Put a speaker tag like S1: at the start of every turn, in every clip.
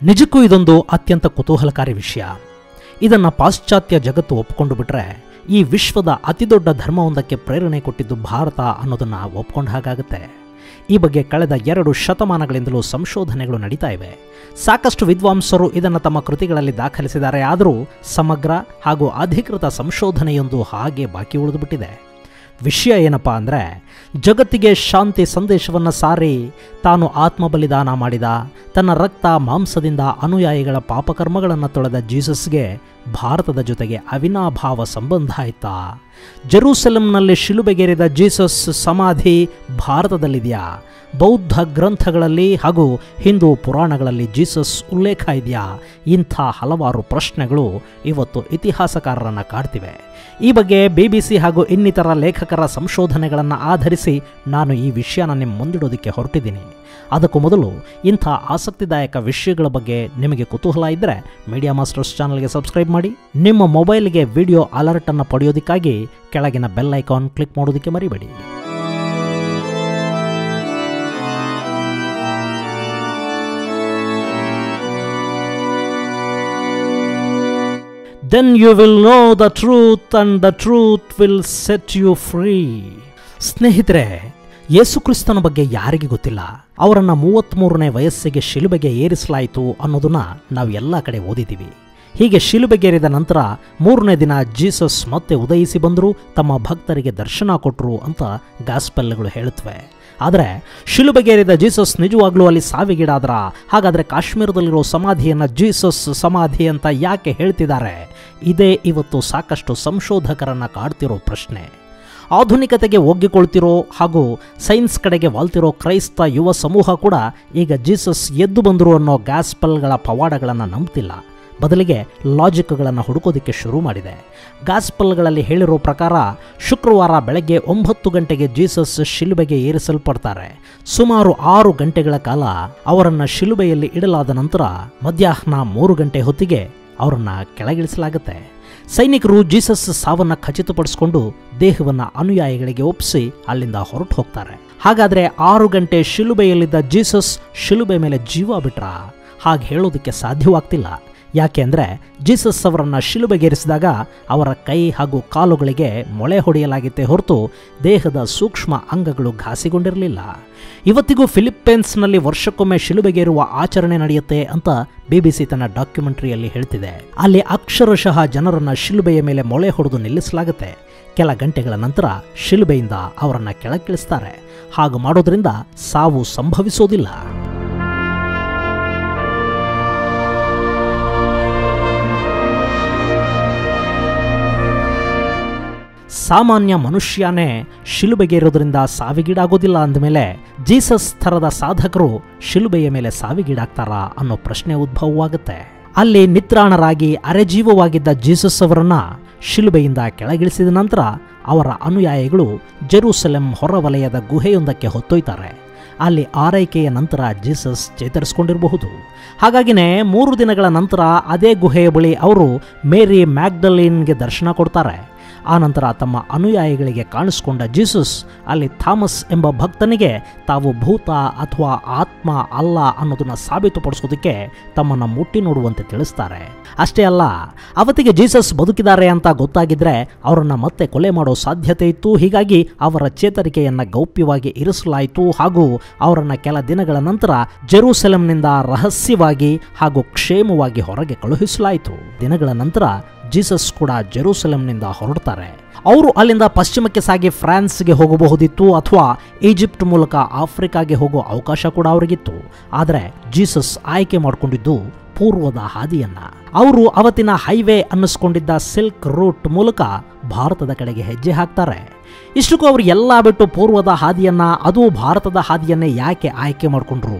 S1: ನಿಜಕ್ಕೂ ಇದೊಂದು ಅತ್ಯಂತ ಕುತೂಹಲಕಾರಿ ವಿಷಯ. ಇದನ್ನು ಪಾಶ್ಚಾತ್ಯ ಜಗತ್ತು ಒಪ್ಪಿಕೊಂಡು ಬಿಟ್ರೆ ಈ ವಿಶ್ವದ ಅತಿದೊಡ್ಡ ಧರ್ಮವೊಂದಕ್ಕೆ ಪ್ರೇರಣೆ ಕೊಟ್ಟಿದ್ದು ಭಾರತ ಅನ್ನೋದನ್ನು ಒಪ್ಕೊಂಡ ಹಾಗಾಗುತ್ತೆ. ಈ ಬಗ್ಗೆ ಕಳೆದ 2 ಶತಮಾನಗಳಿಂದಲೂ ಸಂಶೋಧನೆಗಳು ನಡೀತಾ ಇವೆ. ಸಾಕಷ್ಟು ವಿದ್ವಾಂಸರು ಇದನ್ನು ತಮ್ಮ ಕೃತಿಗಳಲ್ಲಿ ದಾಖಲಿಸಿದ್ದಾರೆ. ಆದರೂ ಸಮಗ್ರ ಹಾಗೂ ಅಧಿಕೃತ ಸಂಶೋಧನೆಯೊಂದು ಹಾಗೆ ಬಾಕಿ ಉಳಿದುಬಿಟ್ಟಿದೆ. ವಿಷಯ ಏನಪ್ಪ ಅಂದರೆ, ಜಗತ್ತಿಗೆ ಶಾಂತಿ ಸಂದೇಶವನ್ನು ಸಾರಿ ತಾನು ಆತ್ಮಬಲಿದಾನ ಮಾಡಿದ, ತನ್ನ ರಕ್ತ ಮಾಂಸದಿಂದ ಅನುಯಾಯಿಗಳ ಪಾಪಕರ್ಮಗಳನ್ನು ತೊಳೆದ ಜೀಸಸ್ಗೆ ಭಾರತದ ಜೊತೆಗೆ ಅವಿನಾಭಾವ ಸಂಬಂಧ ಆಯ್ತಾ? ಜೆರೂಸಲೆಂನಲ್ಲಿ ಶಿಲುಬೆಗೇರಿದ ಜೀಸಸ್ ಸಮಾಧಿ ಭಾರತದಲ್ಲಿದೆಯಾ? ಬೌದ್ಧ ಗ್ರಂಥಗಳಲ್ಲಿ ಹಾಗೂ ಹಿಂದೂ ಪುರಾಣಗಳಲ್ಲಿ ಜೀಸಸ್ ಉಲ್ಲೇಖ ಇದೆಯಾ? ಇಂಥ ಹಲವಾರು ಪ್ರಶ್ನೆಗಳು ಇವತ್ತು ಇತಿಹಾಸಕಾರರನ್ನು ಕಾಡ್ತಿವೆ. ಈ ಬಗ್ಗೆ BBC ಹಾಗೂ ಇನ್ನಿತರ ಲೇಖಕರ ಸಂಶೋಧನೆಗಳನ್ನು ಆಧರಿಸಿ ನಾನು ಈ ವಿಷಯನ ನಿಮ್ಮ ಮುಂದಿಡೋದಕ್ಕೆ ಹೊರಟಿದ್ದೀನಿ. ಅದಕ್ಕೂ ಮೊದಲು ಇಂಥ ಆಸಕ್ತಿದಾಯಕ ವಿಷಯಗಳ ಬಗ್ಗೆ ನಿಮಗೆ ಕುತೂಹಲ ಇದ್ದರೆ ಮೀಡಿಯಾ ಮಾಸ್ಟರ್ಸ್ ಚಾನಲ್ಗೆ ಸಬ್ಸ್ಕ್ರೈಬ್ ಮಾಡಿ. ನಿಮ್ಮ ಮೊಬೈಲ್ಗೆ ವಿಡಿಯೋ ಅಲರ್ಟನ್ನು ಪಡೆಯೋದಕ್ಕಾಗಿ ಕೆಳಗಿನ ಬೆಲ್ ಐಕಾನ್ ಕ್ಲಿಕ್ ಮಾಡೋದಕ್ಕೆ ಮರಿಬೇಡಿ. Then you will know the truth and the truth will set you free. ಸ್ನೇಹಿತರೆ, ಯೇಸುಕ್ರಿಸ್ತನ ಬಗ್ಗೆ ಯಾರಿಗೆ ಗೊತ್ತಿಲ್ಲ? ಅವರನ್ನು 33ನೇ ವಯಸ್ಸಿಗೆ ಶಿಲುಬೆಗೆ ಏರಿಸಲಾಯಿತು ಅನ್ನೋದನ್ನ ನಾವು ಎಲ್ಲ ಕಡೆ ಓದಿದ್ದೀವಿ. ಹೀಗೆ ಶಿಲುಬೆಗೇರಿದ ನಂತರ 3ನೇ ದಿನ ಜೀಸಸ್ ಮತ್ತೆ ಉದಯಿಸಿ ಬಂದರು, ತಮ್ಮ ಭಕ್ತರಿಗೆ ದರ್ಶನ ಕೊಟ್ಟರು ಅಂತ ಗಾಸ್ಪೆಲ್ಗಳು ಹೇಳುತ್ತವೆ. ಆದರೆ ಶಿಲುಬೆಗೇರಿದ ಜೀಸಸ್ ನಿಜವಾಗ್ಲೂ ಅಲ್ಲಿ ಸಾವಿಗೀಡಾದ್ರ? ಹಾಗಾದರೆ ಕಾಶ್ಮೀರದಲ್ಲಿರೋ ಸಮಾಧಿಯನ್ನು ಜೀಸಸ್ ಸಮಾಧಿ ಅಂತ ಯಾಕೆ ಹೇಳ್ತಿದ್ದಾರೆ? ಇದೇ ಇವತ್ತು ಸಾಕಷ್ಟು ಸಂಶೋಧಕರನ್ನು ಕಾಡ್ತಿರೋ ಪ್ರಶ್ನೆ. ಆಧುನಿಕತೆಗೆ ಒಗ್ಗಿಕೊಳ್ತಿರೋ ಹಾಗೂ ಸೈನ್ಸ್ ಕಡೆಗೆ ವಾಲ್ತಿರೋ ಕ್ರೈಸ್ತ ಯುವ ಸಮೂಹ ಕೂಡ ಈಗ ಜೀಸಸ್ ಎದ್ದು ಬಂದರು ಅನ್ನೋ ಗಾಸ್ಪೆಲ್ಗಳ ಪವಾಡಗಳನ್ನು ನಂಬ್ತಿಲ್ಲ. ಬದಲಿಗೆ ಲಾಜಿಕ್ಗಳನ್ನು ಹುಡುಕೋದಕ್ಕೆ ಶುರು ಮಾಡಿದೆ. ಗಾಸ್ಪಲ್ಗಳಲ್ಲಿ ಹೇಳಿರೋ ಪ್ರಕಾರ ಶುಕ್ರವಾರ ಬೆಳಗ್ಗೆ 9 ಗಂಟೆಗೆ ಜೀಸಸ್ ಶಿಲುಬೆಗೆ ಏರಿಸಲ್ಪಡ್ತಾರೆ. ಸುಮಾರು 6 ಗಂಟೆಗಳ ಕಾಲ ಅವರನ್ನು ಶಿಲುಬೆಯಲ್ಲಿ ಇಡಲಾದ ನಂತರ ಮಧ್ಯಾಹ್ನ 3 ಗಂಟೆ ಹೊತ್ತಿಗೆ ಅವರನ್ನು ಕೆಳಗಿಳಿಸಲಾಗುತ್ತೆ. ಸೈನಿಕರು ಜೀಸಸ್ ಸಾವನ್ನು ಖಚಿತಪಡಿಸಿಕೊಂಡು ದೇಹವನ್ನು ಅನುಯಾಯಿಗಳಿಗೆ ಒಪ್ಪಿಸಿ ಅಲ್ಲಿಂದ ಹೊರಟು ಹೋಗ್ತಾರೆ. ಹಾಗಾದರೆ 6 ಗಂಟೆ ಶಿಲುಬೆಯಲ್ಲಿದ್ದ ಜೀಸಸ್ ಶಿಲುಬೆ ಮೇಲೆ ಜೀವ ಬಿಟ್ರಾ? ಹಾಗೆ ಹೇಳೋದಕ್ಕೆ ಸಾಧ್ಯವಾಗ್ತಿಲ್ಲ. ಯಾಕೆ ಅಂದರೆ ಜೀಸಸ್ ಅವರನ್ನು ಶಿಲುಬೆಗೇರಿಸಿದಾಗ ಅವರ ಕೈ ಹಾಗೂ ಕಾಲುಗಳಿಗೆ ಮೊಳೆ ಹೊಡೆಯಲಾಗಿತ್ತೆ ಹೊರತು ದೇಹದ ಸೂಕ್ಷ್ಮ ಅಂಗಗಳು ಘಾಸಿಗೊಂಡಿರಲಿಲ್ಲ. ಇವತ್ತಿಗೂ ಫಿಲಿಪ್ಪೈನ್ಸ್ನಲ್ಲಿ ವರ್ಷಕ್ಕೊಮ್ಮೆ ಶಿಲುಬೆಗೇರುವ ಆಚರಣೆ ನಡೆಯುತ್ತೆ ಅಂತ BBC ತನ್ನ ಡಾಕ್ಯುಮೆಂಟರಿಯಲ್ಲಿ ಹೇಳ್ತಿದೆ. ಅಲ್ಲಿ ಅಕ್ಷರಶಃ ಜನರನ್ನು ಶಿಲುಬೆಯ ಮೇಲೆ ಮೊಳೆ ಹೊಡೆದು ನಿಲ್ಲಿಸಲಾಗುತ್ತೆ. ಕೆಲ ಗಂಟೆಗಳ ನಂತರ ಶಿಲುಬೆಯಿಂದ ಅವರನ್ನು ಕೆಳಗಿಳಿಸ್ತಾರೆ. ಹಾಗೂ ಮಾಡೋದ್ರಿಂದ ಸಾವು ಸಂಭವಿಸೋದಿಲ್ಲ. ಸಾಮಾನ್ಯ ಮನುಷ್ಯನೇ ಶಿಲುಬೆಗೇರೋದ್ರಿಂದ ಸಾವಿಗೀಡಾಗೋದಿಲ್ಲ ಅಂದಮೇಲೆ ಜೀಸಸ್ ಥರದ ಸಾಧಕರು ಶಿಲುಬೆಯ ಮೇಲೆ ಸಾವಿಗೀಡಾಗ್ತಾರಾ ಅನ್ನೋ ಪ್ರಶ್ನೆ ಉದ್ಭವವಾಗುತ್ತೆ. ಅಲ್ಲಿ ನಿತ್ರಾಣರಾಗಿ ಅರೆಜೀವವಾಗಿದ್ದ ಜೀಸಸ್ ಅವರನ್ನ ಶಿಲುಬೆಯಿಂದ ಕೆಳಗಿಳಿಸಿದ ನಂತರ ಅವರ ಅನುಯಾಯಿಗಳು ಜೆರೂಸಲೆಂ ಹೊರವಲಯದ ಗುಹೆಯೊಂದಕ್ಕೆ ಹೊತ್ತೊಯ್ತಾರೆ. ಅಲ್ಲಿ ಆರೈಕೆಯ ನಂತರ ಜೀಸಸ್ ಚೇತರಿಸಿಕೊಂಡಿರಬಹುದು. ಹಾಗಾಗಿನೇ 3 ದಿನಗಳ ನಂತರ ಅದೇ ಗುಹೆಯ ಬಳಿ ಅವರು ಮೇರಿ ಮ್ಯಾಗ್ಡಲಿನ್ಗೆ ದರ್ಶನ ಕೊಡ್ತಾರೆ. ಆನಂತರ ತಮ್ಮ ಅನುಯಾಯಿಗಳಿಗೆ ಕಾಣಿಸ್ಕೊಂಡ ಜೀಸಸ್ ಅಲ್ಲಿ ಥಾಮಸ್ ಎಂಬ ಭಕ್ತನಿಗೆ ತಾವು ಭೂತ ಅಥವಾ ಆತ್ಮ ಅಲ್ಲ ಅನ್ನೋದನ್ನು ಸಾಬೀತುಪಡಿಸೋದಕ್ಕೆ ತಮ್ಮನ್ನು ಮುಟ್ಟಿ ನೋಡುವಂತೆ ತಿಳಿಸ್ತಾರೆ. ಅಷ್ಟೇ ಅಲ್ಲ, ಅವತ್ತಿಗೆ ಜೀಸಸ್ ಬದುಕಿದ್ದಾರೆ ಅಂತ ಗೊತ್ತಾಗಿದ್ರೆ ಅವರನ್ನು ಮತ್ತೆ ಕೊಲೆ ಮಾಡೋ ಸಾಧ್ಯತೆ ಇತ್ತು. ಹೀಗಾಗಿ ಅವರ ಚೇತರಿಕೆಯನ್ನು ಗೌಪ್ಯವಾಗಿ ಇರಿಸಲಾಯಿತು ಹಾಗೂ ಅವರನ್ನು ಕೆಲ ದಿನಗಳ ನಂತರ ಜೆರೂಸಲೆಂನಿಂದ ರಹಸ್ಯವಾಗಿ ಹಾಗೂ ಕ್ಷೇಮವಾಗಿ ಹೊರಗೆ ಕಳುಹಿಸಲಾಯಿತು. ದಿನಗಳ ನಂತರ ಜೀಸಸ್ ಕೂಡ ಜೆರೂಸಲೆಂನಿಂದ ಹೊರಡ್ತಾರೆ. ಅವರು ಅಲ್ಲಿಂದ ಪಶ್ಚಿಮಕ್ಕೆ ಸಾಗಿ ಫ್ರಾನ್ಸ್ಗೆ ಹೋಗಬಹುದಿತ್ತು ಅಥವಾ ಈಜಿಪ್ಟ್ ಮೂಲಕ ಆಫ್ರಿಕಾಗೆ ಹೋಗೋ ಅವಕಾಶ ಕೂಡ ಅವರಿಗಿತ್ತು. ಆದರೆ ಜೀಸಸ್ ಆಯ್ಕೆ ಮಾಡಿಕೊಂಡಿದ್ದು ಪೂರ್ವದ ಹಾದಿಯನ್ನ. ಅವರು ಅವತ್ತಿನ ಹೈವೇ ಅನ್ನಿಸ್ಕೊಂಡಿದ್ದ ಸಿಲ್ಕ್ ರೂಟ್ ಮೂಲಕ ಭಾರತದ ಕಡೆಗೆ ಹೆಜ್ಜೆ ಹಾಕ್ತಾರೆ. ಇಷ್ಟಕ್ಕೂ ಅವರು ಎಲ್ಲ ಬಿಟ್ಟು ಪೂರ್ವದ ಹಾದಿಯನ್ನ, ಅದು ಭಾರತದ ಹಾದಿಯನ್ನೇ ಯಾಕೆ ಆಯ್ಕೆ ಮಾಡಿಕೊಂಡ್ರು?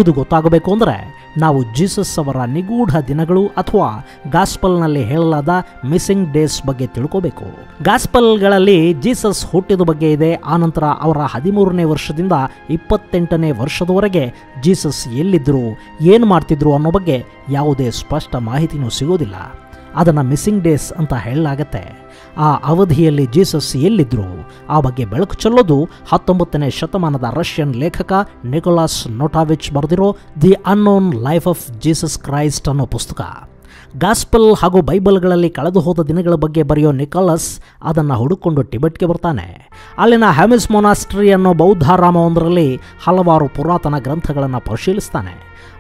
S1: ಇದು ಗೊತ್ತಾಗಬೇಕು ಅಂದರೆ ನಾವು ಜೀಸಸ್ ಅವರ ನಿಗೂಢ ದಿನಗಳು ಅಥವಾ ಗಾಸ್ಪಲ್ನಲ್ಲಿ ಹೇಳಲಾದ ಮಿಸ್ಸಿಂಗ್ ಡೇಸ್ ಬಗ್ಗೆ ತಿಳ್ಕೋಬೇಕು. ಗಾಸ್ಪಲ್ಗಳಲ್ಲಿ ಜೀಸಸ್ ಹುಟ್ಟಿದ ಬಗ್ಗೆ ಇದೆ. ಆನಂತರ ಅವರ 13ನೇ ವರ್ಷದಿಂದ 28ನೇ ವರ್ಷದವರೆಗೆ ಜೀಸಸ್ ಎಲ್ಲಿದ್ದರು, ಏನು ಮಾಡ್ತಿದ್ರು ಅನ್ನೋ ಬಗ್ಗೆ ಯಾವುದೇ ಸ್ಪಷ್ಟ ಮಾಹಿತಿನೂ ಸಿಗೋದಿಲ್ಲ. ಅದನ್ನು ಮಿಸ್ಸಿಂಗ್ ಡೇಸ್ ಅಂತ ಹೇಳಲಾಗತ್ತೆ. ಆ ಅವಧಿಯಲ್ಲಿ ಜೀಸಸ್ ಎಲ್ಲಿದ್ದರು ಆ ಬಗ್ಗೆ ಬೆಳಕು ಚೆಲ್ಲೋದು 19ನೇ ಶತಮಾನದ ರಷ್ಯನ್ ಲೇಖಕ ನಿಕೋಲಾಸ್ ನೋಟಾವಿಚ್ ಬರೆದಿರೋ the unknown life of Jesus Christ ಅನ್ನೋ ಪುಸ್ತಕ. ಗಾಸ್ಪಲ್ ಹಾಗೂ ಬೈಬಲ್ಗಳಲ್ಲಿ ಕಳೆದು ಹೋದ ದಿನಗಳ ಬಗ್ಗೆ ಬರೆಯೋ ನಿಕೋಲಸ್ ಅದನ್ನು ಹುಡುಕೊಂಡು ಟಿಬೆಟ್ಗೆ ಬರ್ತಾನೆ. ಅಲ್ಲಿನ ಹ್ಯಾಮಿಸ್ ಮೊನಾಸ್ಟ್ರಿ ಅನ್ನೋ ಬೌದ್ಧಾರಾಮವೊಂದರಲ್ಲಿ ಹಲವಾರು ಪುರಾತನ ಗ್ರಂಥಗಳನ್ನು ಪರಿಶೀಲಿಸ್ತಾನೆ.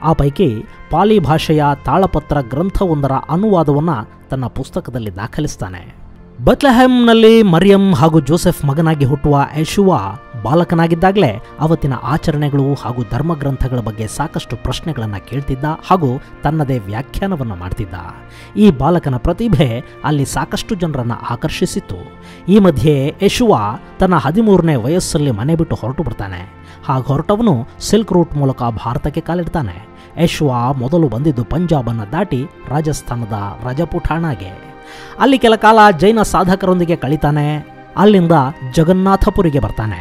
S1: ಆ ಪೈಕಿ ಪಾಲಿ ಭಾಷೆಯ ತಾಳಪತ್ರ ಗ್ರಂಥವೊಂದರ ಅನುವಾದವನ್ನು ತನ್ನ ಪುಸ್ತಕದಲ್ಲಿ ದಾಖಲಿಸ್ತಾನೆ. ಬೆತ್ಲೆಹೆಮ್ನಲ್ಲಿ ಮರಿಯಂ ಹಾಗೂ ಜೋಸೆಫ್ ಮಗನಾಗಿ ಹುಟ್ಟುವ ಯೇಶುವ ಬಾಲಕನಾಗಿದ್ದಾಗಲೇ ಅವತ್ತಿನ ಆಚರಣೆಗಳು ಹಾಗೂ ಧರ್ಮಗ್ರಂಥಗಳ ಬಗ್ಗೆ ಸಾಕಷ್ಟು ಪ್ರಶ್ನೆಗಳನ್ನು ಕೇಳ್ತಿದ್ದ ಹಾಗೂ ತನ್ನದೇ ವ್ಯಾಖ್ಯಾನವನ್ನು ಮಾಡ್ತಿದ್ದ. ಈ ಬಾಲಕನ ಪ್ರತಿಭೆ ಅಲ್ಲಿ ಸಾಕಷ್ಟು ಜನರನ್ನು ಆಕರ್ಷಿಸಿತ್ತು. ಈ ಮಧ್ಯೆ ಯೇಶುವ ತನ್ನ 13ನೇ ವಯಸ್ಸಲ್ಲಿ ಮನೆ ಬಿಟ್ಟು ಹೊರಟು ಬರ್ತಾನೆ. ಹಾಗೆ ಹೊರಟವನು ಸಿಲ್ಕ್ ರೂಟ್ ಮೂಲಕ ಭಾರತಕ್ಕೆ ಕಾಲಿಡ್ತಾನೆ. ಯೇಶುವ ಮೊದಲು ಬಂದಿದ್ದು ಪಂಜಾಬನ್ನು ದಾಟಿ ರಾಜಸ್ಥಾನದ ರಜಪುಠಾಣಾಗೆ. ಅಲ್ಲಿ ಕೆಲ ಕಾಲ ಜೈನ ಸಾಧಕರೊಂದಿಗೆ ಕಳೀತಾನೆ. ಅಲ್ಲಿಂದ ಜಗನ್ನಾಥಪುರಿಗೆ ಬರ್ತಾನೆ.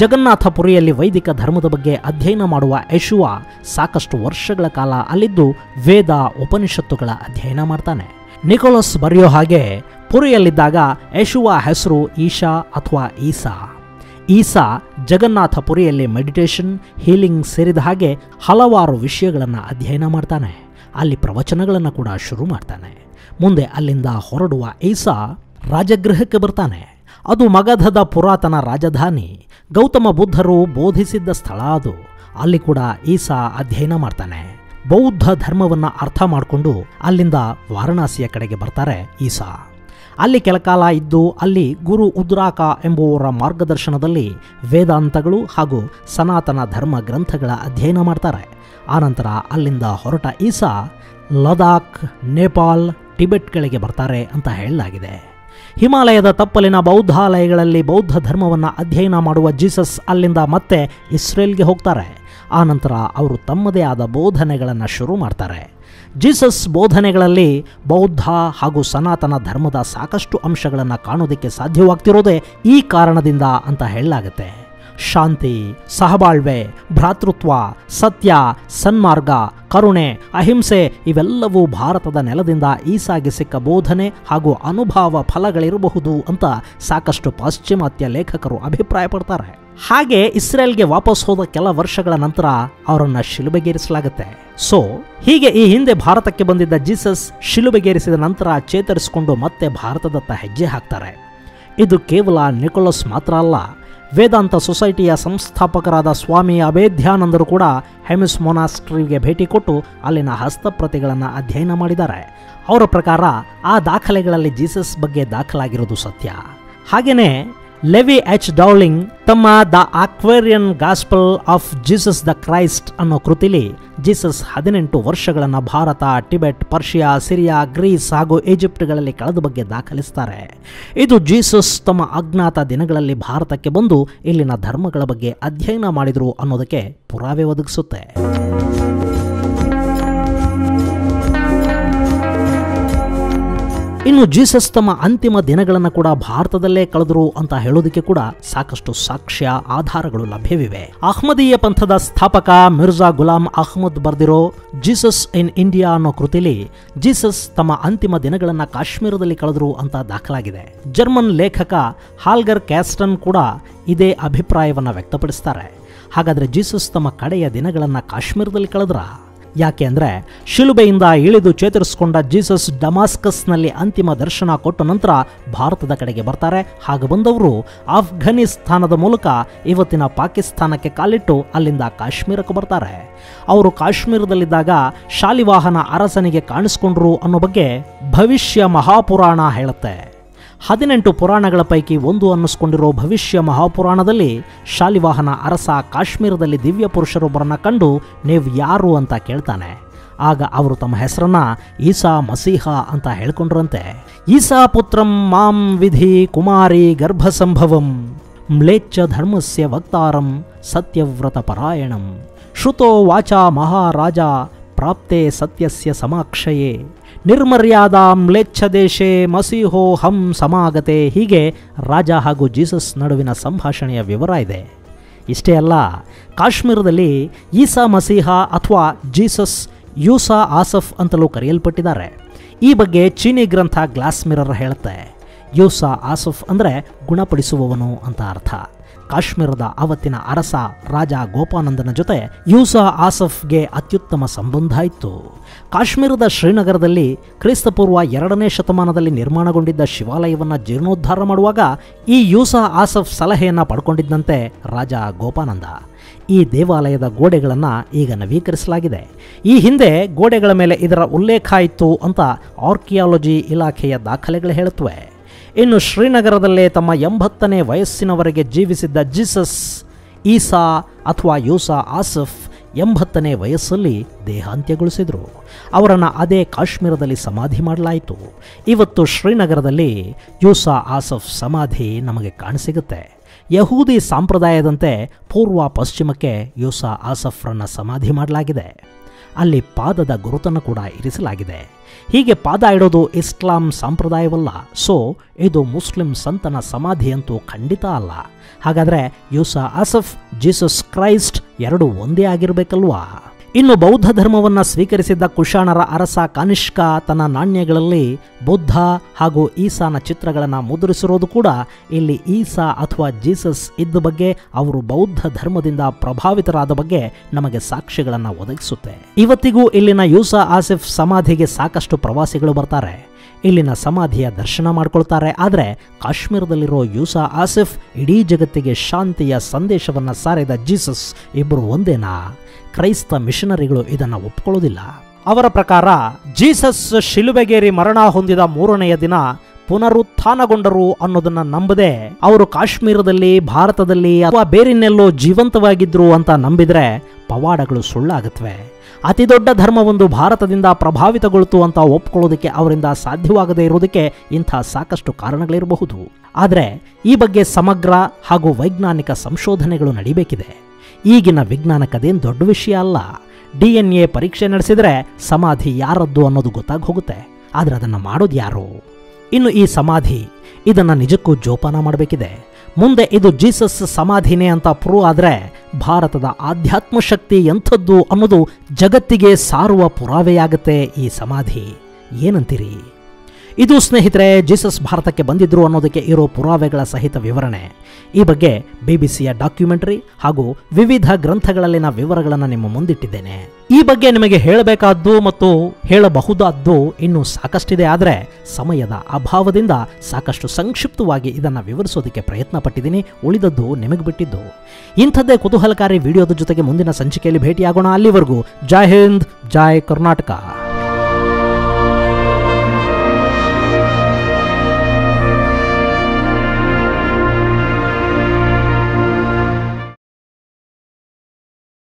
S1: ಜಗನ್ನಾಥಪುರಿಯಲ್ಲಿ ವೈದಿಕ ಧರ್ಮದ ಬಗ್ಗೆ ಅಧ್ಯಯನ ಮಾಡುವ ಯೇಶುವ ಸಾಕಷ್ಟು ವರ್ಷಗಳ ಕಾಲ ಅಲ್ಲಿದ್ದು ವೇದ ಉಪನಿಷತ್ತುಗಳ ಅಧ್ಯಯನ ಮಾಡ್ತಾನೆ. ನಿಕೋಲಸ್ ಬರೆಯೋ ಹಾಗೆ ಪುರಿಯಲ್ಲಿದ್ದಾಗ ಯೇಶುವ ಹೆಸರು ಈಶಾ ಅಥವಾ ಈಸಾ. ಈಸಾ ಜಗನ್ನಾಥಪುರಿಯಲ್ಲಿ ಮೆಡಿಟೇಷನ್, ಹೀಲಿಂಗ್ ಸೇರಿದ ಹಾಗೆ ಹಲವಾರು ವಿಷಯಗಳನ್ನು ಅಧ್ಯಯನ ಮಾಡ್ತಾನೆ. ಅಲ್ಲಿ ಪ್ರವಚನಗಳನ್ನು ಕೂಡ ಶುರು ಮಾಡ್ತಾನೆ. ಮುಂದೆ ಅಲ್ಲಿಂದ ಹೊರಡುವ ಈಸಾ ರಾಜಗೃಹಕ್ಕೆ ಬರ್ತಾನೆ. ಅದು ಮಗಧದ ಪುರಾತನ ರಾಜಧಾನಿ. ಗೌತಮ ಬುದ್ಧರು ಬೋಧಿಸಿದ್ದ ಸ್ಥಳ ಅದು. ಅಲ್ಲಿ ಕೂಡ ಈಸಾ ಅಧ್ಯಯನ ಮಾಡ್ತಾನೆ. ಬೌದ್ಧ ಧರ್ಮವನ್ನು ಅರ್ಥ ಮಾಡಿಕೊಂಡು ಅಲ್ಲಿಂದ ವಾರಣಾಸಿಯ ಕಡೆಗೆ ಬರ್ತಾರೆ ಈಸಾ. ಅಲ್ಲಿ ಕೆಲಕಾಲ ಇದ್ದು ಅಲ್ಲಿ ಗುರು ಉದ್ರಾಕ ಎಂಬುವರ ಮಾರ್ಗದರ್ಶನದಲ್ಲಿ ವೇದಾಂತಗಳು ಹಾಗೂ ಸನಾತನ ಧರ್ಮ ಗ್ರಂಥಗಳ ಅಧ್ಯಯನ ಮಾಡ್ತಾರೆ. ಆನಂತರ ಅಲ್ಲಿಂದ ಹೊರಟ ಈಸಾ ಲದಾಖ್, ನೇಪಾಲ್, ಟಿಬೆಟ್ಗಳಿಗೆ ಬರ್ತಾರೆ ಅಂತ ಹೇಳಲಾಗಿದೆ. ಹಿಮಾಲಯದ ತಪ್ಪಲಿನ ಬೌದ್ಧಾಲಯಗಳಲ್ಲಿ ಬೌದ್ಧ ಧರ್ಮವನ್ನು ಅಧ್ಯಯನ ಮಾಡುವ ಜೀಸಸ್ ಅಲ್ಲಿಂದ ಮತ್ತೆ ಇಸ್ರೇಲ್ಗೆ ಹೋಗ್ತಾರೆ. ಆನಂತರ ಅವರು ತಮ್ಮದೇ ಆದ ಬೋಧನೆಗಳನ್ನು ಶುರು ಮಾಡ್ತಾರೆ. ಜೀಸಸ್ ಬೋಧನೆಗಳಲ್ಲಿ ಬೌದ್ಧ ಹಾಗೂ ಸನಾತನ ಧರ್ಮದ ಸಾಕಷ್ಟು ಅಂಶಗಳನ್ನು ಕಾಣೋದಕ್ಕೆ ಸಾಧ್ಯವಾಗ್ತಿರೋದೇ ಈ ಕಾರಣದಿಂದ ಅಂತ ಹೇಳಲಾಗುತ್ತೆ. ಶಾಂತಿ, ಸಹಬಾಳ್ವೆ, ಭ್ರಾತೃತ್ವ, ಸತ್ಯ, ಸನ್ಮಾರ್ಗ, ಕರುಣೆ, ಅಹಿಂಸೆ ಇವೆಲ್ಲವೂ ಭಾರತದ ನೆಲದಿಂದ ಈಸಾಗೆ ಸಿಕ್ಕ ಬೋಧನೆ ಹಾಗೂ ಅನುಭವ ಫಲಗಳಿರಬಹುದು ಅಂತ ಸಾಕಷ್ಟು ಪಾಶ್ಚಿಮಾತ್ಯ ಲೇಖಕರು ಅಭಿಪ್ರಾಯಪಡ್ತಾರೆ. ಹಾಗೆ ಇಸ್ರೇಲ್ಗೆ ವಾಪಸ್ ಹೋದ ಕೆಲ ವರ್ಷಗಳ ನಂತರ ಅವರನ್ನು ಶಿಲುಬೆಗೇರಿಸಲಾಗುತ್ತೆ. ಹೀಗೆ ಈ ಹಿಂದೆ ಭಾರತಕ್ಕೆ ಬಂದಿದ್ದ ಜೀಸಸ್ ಶಿಲುಬೆಗೇರಿಸಿದ ನಂತರ ಚೇತರಿಸಿಕೊಂಡು ಮತ್ತೆ ಭಾರತದತ್ತ ಹೆಜ್ಜೆ ಹಾಕ್ತಾರೆ. ಇದು ಕೇವಲ ನಿಕೋಲಸ್ ಮಾತ್ರ ಅಲ್ಲ. ವೇದಾಂತ ಸೊಸೈಟಿಯ ಸಂಸ್ಥಾಪಕರಾದ ಸ್ವಾಮಿ ಅಭೇದ್ಯಾನಂದರು ಕೂಡ ಹೆಮಿಸ್ ಮೊನಾಸ್ಟ್ರಿಗೆ ಭೇಟಿ ಕೊಟ್ಟು ಅಲ್ಲಿನ ಹಸ್ತಪ್ರತಿಗಳನ್ನು ಅಧ್ಯಯನ ಮಾಡಿದ್ದಾರೆ. ಅವರ ಪ್ರಕಾರ ಆ ದಾಖಲೆಗಳಲ್ಲಿ ಜೀಸಸ್ ಬಗ್ಗೆ ದಾಖಲಾಗಿರೋದು ಸತ್ಯ. ಹಾಗೆಯೇ ಲೆವಿ ಎಚ್ ಡೌಲಿಂಗ್ ತಮ್ಮ the Aquarian Gospel of Jesus the Christ ಅನ್ನೋ ಕೃತಿಲಿ ಜೀಸಸ್ 18 ವರ್ಷಗಳನ್ನು Bharat, Tibet, Persia, Syria, Greece ಹಾಗೂ ಈಜಿಪ್ಟ್ಗಳಲ್ಲಿ ಕಳೆದ ಬಗ್ಗೆ ದಾಖಲಿಸ್ತಾರೆ. ಇದು ಜೀಸಸ್ ತಮ್ಮ ಅಜ್ಞಾತ ದಿನಗಳಲ್ಲಿ ಭಾರತಕ್ಕೆ ಬಂದು ಇಲ್ಲಿನ ಧರ್ಮಗಳ ಬಗ್ಗೆ ಅಧ್ಯಯನ ಮಾಡಿದರು ಅನ್ನೋದಕ್ಕೆ ಪುರಾವೆ ಒದಗಿಸುತ್ತೆ. ಇನ್ನು ಜೀಸಸ್ ತಮ್ಮ ಅಂತಿಮ ದಿನಗಳನ್ನು ಕೂಡ ಭಾರತದಲ್ಲೇ ಕಳೆದರು ಅಂತ ಹೇಳೋದಕ್ಕೆ ಕೂಡ ಸಾಕಷ್ಟು ಸಾಕ್ಷ್ಯ, ಆಧಾರಗಳು ಲಭ್ಯವಿವೆ. ಅಹ್ಮದೀಯ ಪಂಥದ ಸ್ಥಾಪಕ ಮಿರ್ಜಾ ಗುಲಾಮ್ ಅಹ್ಮದ್ ಬರೆದಿರೋ ಜೀಸಸ್ ಇನ್ ಇಂಡಿಯಾ ಅನ್ನೋ ಕೃತಿಲಿ ಜೀಸಸ್ ತಮ್ಮ ಅಂತಿಮ ದಿನಗಳನ್ನು ಕಾಶ್ಮೀರದಲ್ಲಿ ಕಳೆದರು ಅಂತ ದಾಖಲಾಗಿದೆ. ಜರ್ಮನ್ ಲೇಖಕ ಹಾಲ್ಗರ್ ಕ್ಯಾಸ್ಟನ್ ಕೂಡ ಇದೇ ಅಭಿಪ್ರಾಯವನ್ನು ವ್ಯಕ್ತಪಡಿಸ್ತಾರೆ. ಹಾಗಾದರೆ ಜೀಸಸ್ ತಮ್ಮ ಕಡೆಯ ದಿನಗಳನ್ನು ಕಾಶ್ಮೀರದಲ್ಲಿ ಕಳೆದ್ರ? ಯಾಕೆ ಅಂದರೆ ಶಿಲುಬೆಯಿಂದ ಇಳಿದು ಚೇತರಿಸಿಕೊಂಡ ಜೀಸಸ್ ಡಮಾಸ್ಕಸ್ನಲ್ಲಿ ಅಂತಿಮ ದರ್ಶನ ಕೊಟ್ಟ ನಂತರ ಭಾರತದ ಕಡೆಗೆ ಬರ್ತಾರೆ. ಹಾಗೆ ಬಂದವರು ಆಫ್ಘನಿಸ್ತಾನದ ಮೂಲಕ ಇವತ್ತಿನ ಪಾಕಿಸ್ತಾನಕ್ಕೆ ಕಾಲಿಟ್ಟು ಅಲ್ಲಿಂದ ಕಾಶ್ಮೀರಕ್ಕೆ ಬರ್ತಾರೆ. ಅವರು ಕಾಶ್ಮೀರದಲ್ಲಿದ್ದಾಗ ಶಾಲಿವಾಹನ ಅರಸನಿಗೆ ಕಾಣಿಸ್ಕೊಂಡ್ರು ಅನ್ನೋ ಬಗ್ಗೆ ಭವಿಷ್ಯ ಮಹಾಪುರಾಣ ಹೇಳುತ್ತೆ. 18 ಪುರಾಣಗಳ ಪೈಕಿ ಒಂದು ಅನ್ನಿಸ್ಕೊಂಡಿರೋ ಭವಿಷ್ಯ ಮಹಾಪುರಾಣದಲ್ಲಿ ಶಾಲಿವಾಹನ ಅರಸ ಕಾಶ್ಮೀರದಲ್ಲಿ ದಿವ್ಯ ಪುರುಷರೊಬ್ಬರನ್ನ ಕಂಡು ನೀವು ಯಾರು ಅಂತ ಕೇಳ್ತಾನೆ. ಆಗ ಅವರು ತಮ್ಮ ಹೆಸರನ್ನ ಈಸಾ ಮಸೀಹ ಅಂತ ಹೇಳ್ಕೊಂಡ್ರಂತೆ. ಈಸಾ ಪುತ್ರಂ ಮಾಂ ವಿಧಿ ಕುಮಾರಿ ಗರ್ಭಸಂಭವಂ ಮ್ಲೇಚ್ಛ ಧರ್ಮಸ್ಯ ವಕ್ತಾರಂ ಸತ್ಯವ್ರತ ಪರಾಯಣಂ ಶ್ರುತೋ ವಾಚಾ ಮಹಾರಾಜ ಪ್ರಾಪ್ತೆ ಸತ್ಯಸ್ಯ ಸಮಾಕ್ಷಯೇ ನಿರ್ಮರ್ಯಾದ ಮ್ಲೇಚ್ಛ ದೇಶೇ ಮಸೀಹೋ ಹಂ ಸಮಾಗತೆ. ಹೀಗೆ ರಾಜ ಹಾಗೂ ಜೀಸಸ್ ನಡುವಿನ ಸಂಭಾಷಣೆಯ ವಿವರ ಇದೆ. ಇಷ್ಟೇ ಅಲ್ಲ, ಕಾಶ್ಮೀರದಲ್ಲಿ ಈಸಾ ಮಸೀಹ ಅಥವಾ ಜೀಸಸ್ ಯೂಸಾ ಆಸಫ್ ಅಂತಲೂ ಕರೆಯಲ್ಪಟ್ಟಿದ್ದಾರೆ. ಈ ಬಗ್ಗೆ ಚೀನಿ ಗ್ರಂಥ ಗ್ಲಾಸ್ ಮಿರರ್ ಹೇಳುತ್ತೆ. ಯೂಸಾ ಆಸಫ್ ಅಂದರೆ ಗುಣಪಡಿಸುವವನು ಅಂತ ಅರ್ಥ. ಕಾಶ್ಮೀರದ ಅವತ್ತಿನ ಅರಸ ರಾಜ ಗೋಪಾನಂದನ ಜೊತೆ ಯೂಸಾ ಆಸಫ್ಗೆ ಅತ್ಯುತ್ತಮ ಸಂಬಂಧ ಇತ್ತು. ಕಾಶ್ಮೀರದ ಶ್ರೀನಗರದಲ್ಲಿ ಕ್ರಿಸ್ತಪೂರ್ವ 2ನೇ ಶತಮಾನದಲ್ಲಿ ನಿರ್ಮಾಣಗೊಂಡಿದ್ದ ಶಿವಾಲಯವನ್ನು ಜೀರ್ಣೋದ್ಧಾರ ಮಾಡುವಾಗ ಈ ಯೂಸಾ ಆಸಫ್ ಸಲಹೆಯನ್ನು ಪಡ್ಕೊಂಡಿದ್ದಂತೆ ರಾಜ ಗೋಪಾನಂದ. ಈ ದೇವಾಲಯದ ಗೋಡೆಗಳನ್ನು ಈಗ ನವೀಕರಿಸಲಾಗಿದೆ. ಈ ಹಿಂದೆ ಗೋಡೆಗಳ ಮೇಲೆ ಇದರ ಉಲ್ಲೇಖ ಇತ್ತು ಅಂತ ಆರ್ಕಿಯಾಲಜಿ ಇಲಾಖೆಯ ದಾಖಲೆಗಳು ಹೇಳುತ್ತವೆ. ಇನ್ನು ಶ್ರೀನಗರದಲ್ಲೇ ತಮ್ಮ 80ನೇ ವಯಸ್ಸಿನವರೆಗೆ ಜೀವಿಸಿದ್ದ ಜೀಸಸ್ ಈಸಾ ಅಥವಾ ಯೂಸಾ ಆಸಫ್ 80ನೇ ವಯಸ್ಸಲ್ಲಿ ದೇಹಾಂತ್ಯಗೊಳಿಸಿದರು. ಅವರನ್ನು ಅದೇ ಕಾಶ್ಮೀರದಲ್ಲಿ ಸಮಾಧಿ ಮಾಡಲಾಯಿತು. ಇವತ್ತು ಶ್ರೀನಗರದಲ್ಲಿ ಯೂಸಾ ಆಸಫ್ ಸಮಾಧಿ ನಮಗೆ ಕಾಣಸಿಗುತ್ತೆ. ಯಹೂದಿ ಸಂಪ್ರದಾಯದಂತೆ ಪೂರ್ವ ಪಶ್ಚಿಮಕ್ಕೆ ಯೂಸಾ ಆಸಫ್ರನ್ನು ಸಮಾಧಿ ಮಾಡಲಾಗಿದೆ. ಅಲ್ಲಿ ಪಾದದ ಗುರುತನ್ನು ಕೂಡ ಇರಿಸಲಾಗಿದೆ. ಹೀಗೆ ಪಾದ ಇಡೋದು ಇಸ್ಲಾಂ ಸಂಪ್ರದಾಯವಲ್ಲ. ಸೊ ಇದು ಮುಸ್ಲಿಂ ಸಂತನ ಸಮಾಧಿಯಂತೂ ಖಂಡಿತ ಅಲ್ಲ. ಹಾಗಾದರೆ ಯೂಸಾ ಆಸಫ್, ಜೀಸಸ್ ಕ್ರೈಸ್ಟ್ ಎರಡೂ ಒಂದೇ ಆಗಿರಬೇಕಲ್ವಾ? ಇನ್ನು ಬೌದ್ಧ ಧರ್ಮವನ್ನು ಸ್ವೀಕರಿಸಿದ್ದ ಕುಶಾಣರ ಅರಸ ಕನಿಷ್ಕ ತನ್ನ ನಾಣ್ಯಗಳಲ್ಲಿ ಬುದ್ಧ ಹಾಗೂ ಈಸಾನ ಚಿತ್ರಗಳನ್ನು ಮುದ್ರಿಸಿರೋದು ಕೂಡ ಇಲ್ಲಿ ಈಸಾ ಅಥವಾ ಜೀಸಸ್ ಇದ್ದ ಬಗ್ಗೆ, ಅವರು ಬೌದ್ಧ ಧರ್ಮದಿಂದ ಪ್ರಭಾವಿತರಾದ ಬಗ್ಗೆ ನಮಗೆ ಸಾಕ್ಷ್ಯಗಳನ್ನು ಒದಗಿಸುತ್ತೆ. ಇವತ್ತಿಗೂ ಇಲ್ಲಿನ ಯೂಸಾ ಆಸಫ್ ಸಮಾಧಿಗೆ ಸಾಕಷ್ಟು ಪ್ರವಾಸಿಗಳು ಬರ್ತಾರೆ. ಇಲ್ಲಿನ ಸಮಾಧಿಯ ದರ್ಶನ ಮಾಡ್ಕೊಳ್ತಾರೆ. ಆದರೆ ಕಾಶ್ಮೀರದಲ್ಲಿರೋ ಯೂಸಾ ಆಸಫ್ ಇಡೀ ಜಗತ್ತಿಗೆ ಶಾಂತಿಯ ಸಂದೇಶವನ್ನು ಸಾರಿದ ಜೀಸಸ್ ಇಬ್ಬರು ಒಂದೇನಾ? ಕ್ರೈಸ್ತ ಮಿಷನರಿಗಳು ಇದನ್ನು ಒಪ್ಕೊಳ್ಳೋದಿಲ್ಲ. ಅವರ ಪ್ರಕಾರ ಜೀಸಸ್ ಶಿಲುಬೆಗೇರಿ ಮರಣ ಹೊಂದಿದ 3ನೆಯ ದಿನ ಪುನರುತ್ಥಾನಗೊಂಡರು ಅನ್ನೋದನ್ನ ನಂಬದೆ ಅವರು ಕಾಶ್ಮೀರದಲ್ಲಿ, ಭಾರತದಲ್ಲಿ ಅಥವಾ ಬೇರೆನ್ನೆಲ್ಲೋ ಜೀವಂತವಾಗಿದ್ರು ಅಂತ ನಂಬಿದ್ರೆ ಪವಾಡಗಳು ಸುಳ್ಳಾಗುತ್ತವೆ. ಅತಿ ದೊಡ್ಡ ಧರ್ಮವೊಂದು ಭಾರತದಿಂದ ಪ್ರಭಾವಿತಗೊಳ್ತು ಅಂತ ಒಪ್ಕೊಳ್ಳೋದಕ್ಕೆ ಅವರಿಂದ ಸಾಧ್ಯವಾಗದೇ ಇರೋದಕ್ಕೆ ಇಂಥ ಸಾಕಷ್ಟು ಕಾರಣಗಳಿರಬಹುದು. ಆದರೆ ಈ ಬಗ್ಗೆ ಸಮಗ್ರ ಹಾಗೂ ವೈಜ್ಞಾನಿಕ ಸಂಶೋಧನೆಗಳು ನಡೀಬೇಕಿದೆ. ಈಗಿನ ವಿಜ್ಞಾನಕ್ಕದೇನು ದೊಡ್ಡ ವಿಷಯ ಅಲ್ಲ. DNA ಪರೀಕ್ಷೆ ನಡೆಸಿದರೆ ಸಮಾಧಿ ಯಾರದ್ದು ಅನ್ನೋದು ಗೊತ್ತಾಗಿ ಹೋಗುತ್ತೆ. ಆದರೆ ಅದನ್ನು ಮಾಡೋದು ಯಾರು? ಇನ್ನು ಈ ಸಮಾಧಿ, ಇದನ್ನು ನಿಜಕ್ಕೂ ಜೋಪಾನ ಮಾಡಬೇಕಿದೆ. ಮುಂದೆ ಇದು ಜೀಸಸ್ ಸಮಾಧಿನೇ ಅಂತ ಪ್ರೂವ್ ಆದರೆ ಭಾರತದ ಆಧ್ಯಾತ್ಮ ಶಕ್ತಿ ಎಂಥದ್ದು ಅನ್ನೋದು ಜಗತ್ತಿಗೆ ಸಾರುವ ಪುರಾವೆಯಾಗುತ್ತೆ ಈ ಸಮಾಧಿ. ಏನಂತೀರಿ? ಇದು ಸ್ನೇಹಿತರೆ ಜೀಸಸ್ ಭಾರತಕ್ಕೆ ಬಂದಿದ್ರು ಅನ್ನೋದಕ್ಕೆ ಇರೋ ಪುರಾವೆಗಳ ಸಹಿತ ವಿವರಣೆ. ಈ ಬಗ್ಗೆ BBC ಡಾಕ್ಯುಮೆಂಟರಿ ಹಾಗೂ ವಿವಿಧ ಗ್ರಂಥಗಳಲ್ಲಿನ ವಿವರಗಳನ್ನು ನಿಮ್ಮ ಮುಂದಿಟ್ಟಿದ್ದೇನೆ. ಈ ಬಗ್ಗೆ ನಿಮಗೆ ಹೇಳಬೇಕಾದ್ದು ಮತ್ತು ಹೇಳಬಹುದಾದ್ದು ಇನ್ನೂ ಸಾಕಷ್ಟಿದೆ. ಆದರೆ ಸಮಯದ ಅಭಾವದಿಂದ ಸಾಕಷ್ಟು ಸಂಕ್ಷಿಪ್ತವಾಗಿ ಇದನ್ನು ವಿವರಿಸೋದಕ್ಕೆ ಪ್ರಯತ್ನ ಪಟ್ಟಿದ್ದೀನಿ. ಉಳಿದದ್ದು ನಿಮಗೆ ಬಿಟ್ಟಿದ್ದು. ಇಂಥದ್ದೇ ಕುತೂಹಲಕಾರಿ ವಿಡಿಯೋದ ಜೊತೆಗೆ ಮುಂದಿನ ಸಂಚಿಕೆಯಲ್ಲಿ ಭೇಟಿಯಾಗೋಣ. ಅಲ್ಲಿವರೆಗೂ ಜೈ ಹಿಂದ್, ಜೈ ಕರ್ನಾಟಕ.